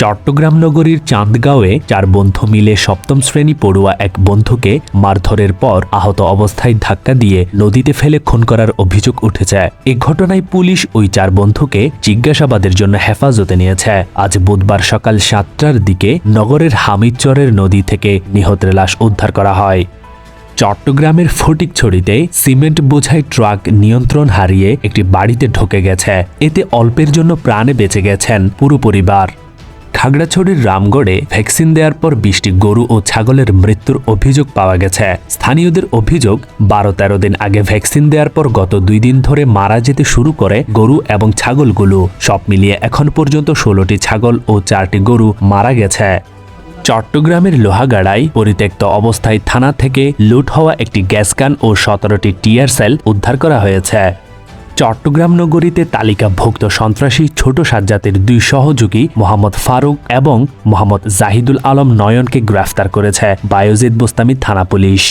চট্টগ্রাম নগরীর চান্দগাঁওয়ে 4 বন্ধু মিলে সপ্তম শ্রেণী পড়ুয়া এক বন্ধুকে মারধরের পর আহত অবস্থায় ধাক্কা দিয়ে নদীতে ফেলে খুন করার অভিযোগ উঠেছে। এ ঘটনায় পুলিশ ওই 4 বন্ধুকে জিজ্ঞাসাবাদের জন্য হেফাজতে নিয়েছে। আজ বুধবার সকাল 7টার দিকে নগরের হামিদচরের নদী থেকে নিহতের লাশ উদ্ধার করা হয়। চট্টগ্রামের ফটিকছড়িতে সিমেন্ট বোঝাই ট্রাক নিয়ন্ত্রণ হারিয়ে একটি বাড়িতে ঢুকে গেছে। এতে অল্পের জন্য প্রাণে বেঁচে গেছেন পুরো পরিবার। খাগড়াছড়ির রামগড়ে ভ্যাকসিন দেওয়ার পর 20টি গরু ও ছাগলের মৃত্যুর অভিযোগ পাওয়া গেছে। স্থানীয়দের অভিযোগ 12-13 দিন আগে ভ্যাকসিন দেওয়ার পর গত 2 দিন ধরে মারা যেতে শুরু করে গরু এবং ছাগলগুলো। সব মিলিয়ে এখন পর্যন্ত 16টি ছাগল ও 4টি গরু মারা গেছে। চট্টগ্রামের লোহাগাড়ায় পরিত্যক্ত অবস্থায় থানা থেকে লুট হওয়া একটি গ্যাস কান ও 17টি টিয়ার সেল উদ্ধার করা হয়েছে। চট্টগ্রাম নগরীতে তালিকাভুক্ত সন্ত্রাসী ছোট সাজ্জাতের 2 সহযোগী মোহাম্মদ ফারুক এবং মোহাম্মদ জাহিদুল আলম নয়নকে গ্রেফতার করেছে বায়েজিদ বোস্তামি থানা পুলিশ।